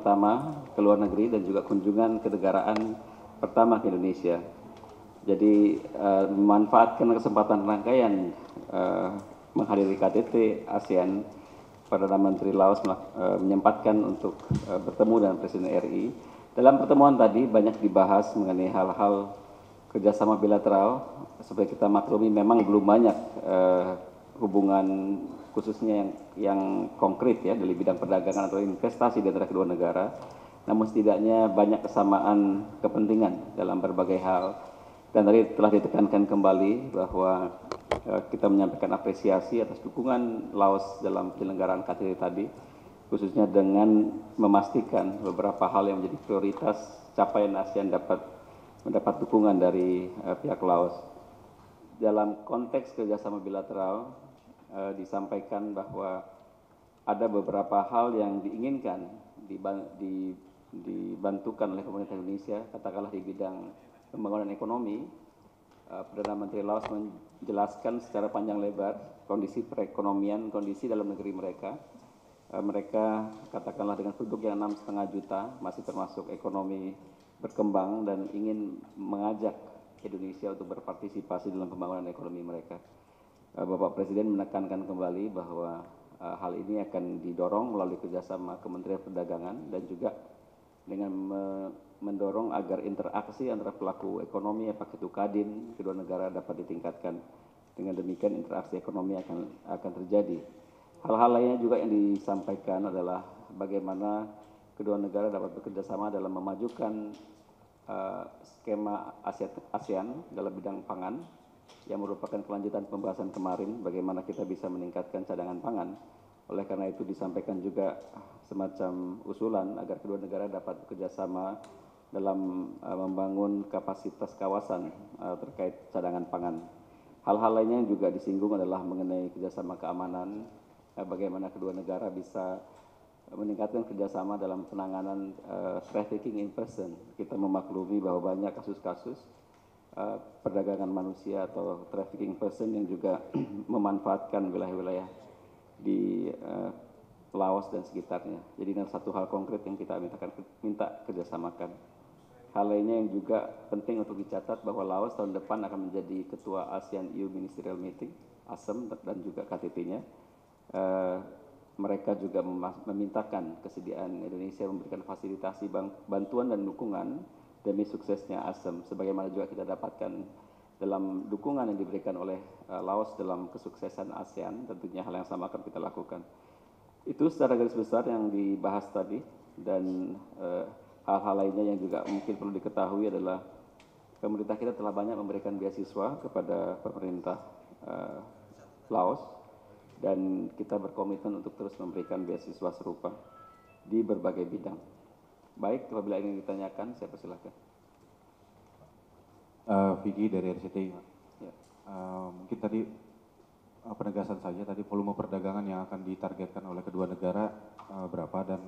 pertama ke luar negeri dan juga kunjungan kenegaraan pertama ke Indonesia. Jadi memanfaatkan kesempatan rangkaian menghadiri KTT ASEAN, Perdana Menteri Laos menyempatkan untuk bertemu dengan Presiden RI. Dalam pertemuan tadi banyak dibahas mengenai hal-hal kerjasama bilateral. Seperti kita maklumi memang belum banyak hubungan khususnya yang konkret ya dari bidang perdagangan atau investasi di antara kedua negara. Namun setidaknya banyak kesamaan kepentingan dalam berbagai hal. Dan tadi telah ditekankan kembali bahwa kita menyampaikan apresiasi atas dukungan Laos dalam penyelenggaraan KTT tadi, khususnya dengan memastikan beberapa hal yang menjadi prioritas capaian ASEAN mendapat dukungan dari pihak Laos. Dalam konteks kerjasama bilateral disampaikan bahwa ada beberapa hal yang diinginkan dibantukan oleh pemerintah Indonesia, katakanlah di bidang pembangunan ekonomi. Perdana Menteri Laos menjelaskan secara panjang lebar kondisi perekonomian, kondisi dalam negeri mereka. Mereka katakanlah dengan penduduk yang 6,5 juta, masih termasuk ekonomi berkembang dan ingin mengajak Indonesia untuk berpartisipasi dalam pembangunan ekonomi mereka. Bapak Presiden menekankan kembali bahwa hal ini akan didorong melalui kerjasama Kementerian Perdagangan dan juga dengan mendorong agar interaksi antara pelaku ekonomi, apakah itu Kadin, kedua negara dapat ditingkatkan. Dengan demikian interaksi ekonomi akan terjadi. Hal-hal lainnya juga yang disampaikan adalah bagaimana kedua negara dapat bekerjasama dalam memajukan skema ASEAN dalam bidang pangan yang merupakan kelanjutan pembahasan kemarin, bagaimana kita bisa meningkatkan cadangan pangan. Oleh karena itu disampaikan juga semacam usulan agar kedua negara dapat bekerjasama dalam membangun kapasitas kawasan terkait cadangan pangan. Hal-hal lainnya yang juga disinggung adalah mengenai kerjasama keamanan, bagaimana kedua negara bisa meningkatkan kerjasama dalam penanganan trafficking in person. Kita memaklumi bahwa banyak kasus-kasus perdagangan manusia atau trafficking person yang juga memanfaatkan wilayah-wilayah di Laos dan sekitarnya. Jadi ini satu hal konkret yang kita minta kerjasamakan. Hal lainnya yang juga penting untuk dicatat bahwa Laos tahun depan akan menjadi ketua ASEAN EU Ministerial Meeting, ASEM, dan juga KTT-nya. Mereka juga memintakan kesediaan Indonesia memberikan fasilitasi bantuan dan dukungan demi suksesnya ASEM, sebagaimana juga kita dapatkan dalam dukungan yang diberikan oleh Laos dalam kesuksesan ASEAN. Tentunya hal yang sama akan kita lakukan. Itu secara garis besar yang dibahas tadi, dan hal-hal lainnya yang juga mungkin perlu diketahui adalah pemerintah kita telah banyak memberikan beasiswa kepada pemerintah Laos, dan kita berkomitmen untuk terus memberikan beasiswa serupa di berbagai bidang. Baik, apabila ingin ditanyakan, saya persilahkan. Vicky dari RCTI. Ya. Mungkin tadi penegasan saja, tadi volume perdagangan yang akan ditargetkan oleh kedua negara berapa, dan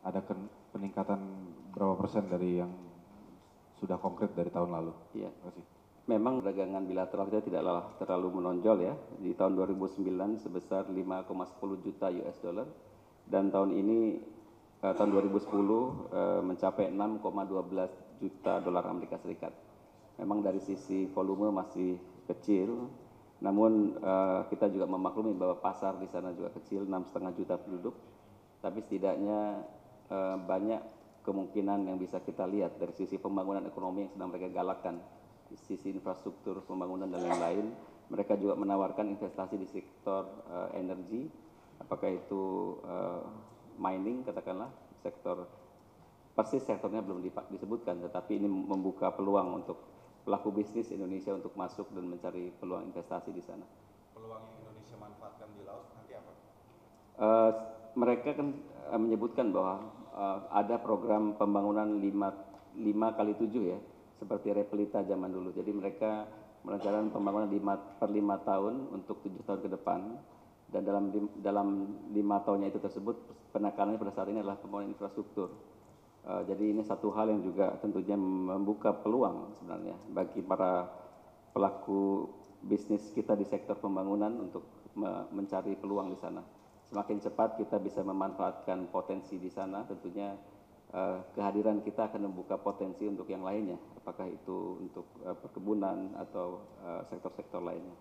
ada peningkatan berapa persen dari yang sudah konkret dari tahun lalu? Iya. Terima kasih. Memang perdagangan bilateral kita tidaklah terlalu menonjol ya. Di tahun 2009 sebesar 5,10 juta US dollar, dan tahun ini tahun 2010 mencapai 6,12 juta dolar Amerika Serikat. Memang dari sisi volume masih kecil, namun kita juga memaklumi bahwa pasar di sana juga kecil, 6,5 juta penduduk, tapi setidaknya banyak kemungkinan yang bisa kita lihat dari sisi pembangunan ekonomi yang sedang mereka galakkan, di sisi infrastruktur pembangunan dan lain-lain. Mereka juga menawarkan investasi di sektor energi, apakah itu mining katakanlah, persis sektornya belum disebutkan, tetapi ini membuka peluang untuk pelaku bisnis Indonesia untuk masuk dan mencari peluang investasi di sana. Peluang yang Indonesia manfaatkan di Laos nanti apa? Mereka kan menyebutkan bahwa ada program pembangunan 5x7 ya, seperti Repelita zaman dulu. Jadi mereka merencanakan pembangunan 5 tahun untuk 7 tahun ke depan, dan dalam 5 tahunnya itu tersebut penekanannya pada saat ini adalah pembangunan infrastruktur. Jadi ini satu hal yang juga tentunya membuka peluang sebenarnya bagi para pelaku bisnis kita di sektor pembangunan untuk mencari peluang di sana. semakin cepat kita bisa memanfaatkan potensi di sana, tentunya kehadiran kita akan membuka potensi untuk yang lainnya, apakah itu untuk perkebunan atau sektor-sektor lainnya.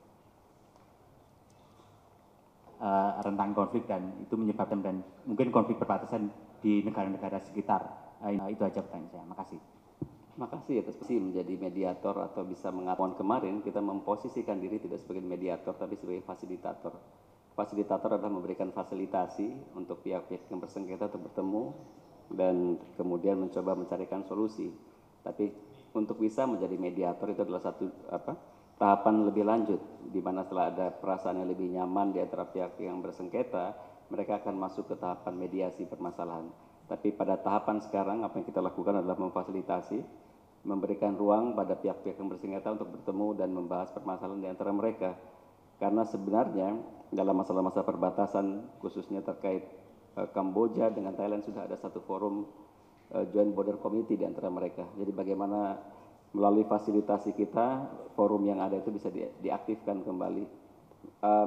Rentang konflik dan itu menyebabkan dan mungkin konflik perbatasan di negara-negara sekitar. Itu aja pertanyaan saya. Makasih. Makasih atas menjadi mediator atau bisa mengatakan kemarin kita memposisikan diri tidak sebagai mediator tapi sebagai fasilitator. Fasilitator adalah memberikan fasilitasi untuk pihak-pihak yang bersengketa untuk bertemu dan kemudian mencoba mencarikan solusi. Tapi untuk bisa menjadi mediator itu adalah satu tahapan lebih lanjut, di mana setelah ada perasaan yang lebih nyaman di antara pihak yang bersengketa, mereka akan masuk ke tahapan mediasi permasalahan. Tapi pada tahapan sekarang apa yang kita lakukan adalah memfasilitasi, memberikan ruang pada pihak-pihak yang bersengketa untuk bertemu dan membahas permasalahan di antara mereka. Karena sebenarnya dalam masalah-masalah perbatasan khususnya terkait Kamboja dengan Thailand sudah ada satu forum Joint Border Committee di antara mereka. Jadi bagaimana melalui fasilitasi kita forum yang ada itu bisa diaktifkan kembali.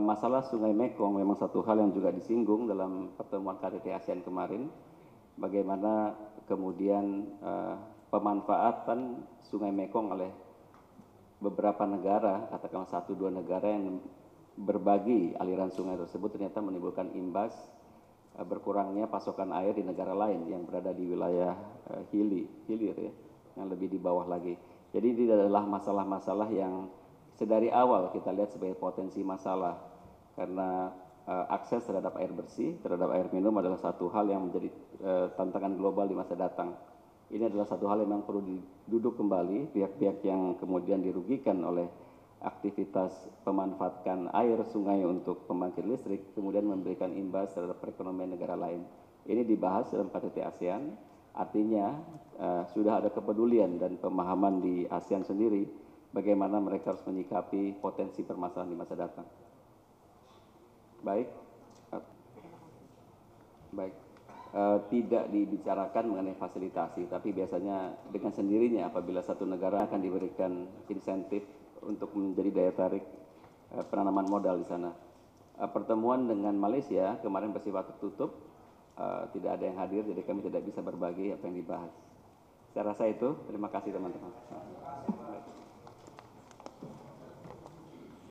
Masalah Sungai Mekong memang satu hal yang juga disinggung dalam pertemuan KTT ASEAN kemarin. Bagaimana kemudian pemanfaatan Sungai Mekong oleh beberapa negara, katakanlah 1-2 negara yang berbagi aliran sungai tersebut ternyata menimbulkan imbas berkurangnya pasokan air di negara lain yang berada di wilayah hilir ya, yang lebih di bawah lagi. Jadi ini adalah masalah-masalah yang sedari awal kita lihat sebagai potensi masalah karena akses terhadap air bersih, terhadap air minum adalah satu hal yang menjadi tantangan global di masa datang. Ini adalah satu hal yang memang perlu duduk kembali pihak-pihak yang kemudian dirugikan oleh aktivitas pemanfaatkan air sungai untuk pembangkit listrik, kemudian memberikan imbas terhadap perekonomian negara lain. Ini dibahas dalam KTT ASEAN, artinya sudah ada kepedulian dan pemahaman di ASEAN sendiri bagaimana mereka harus menyikapi potensi permasalahan di masa datang. Baik. Tidak dibicarakan mengenai fasilitasi, tapi biasanya dengan sendirinya apabila satu negara akan diberikan insentif untuk menjadi daya tarik penanaman modal di sana. Pertemuan dengan Malaysia kemarin bersifat tertutup, tidak ada yang hadir, jadi kami tidak bisa berbagi apa yang dibahas. Saya rasa itu, terima kasih teman-teman.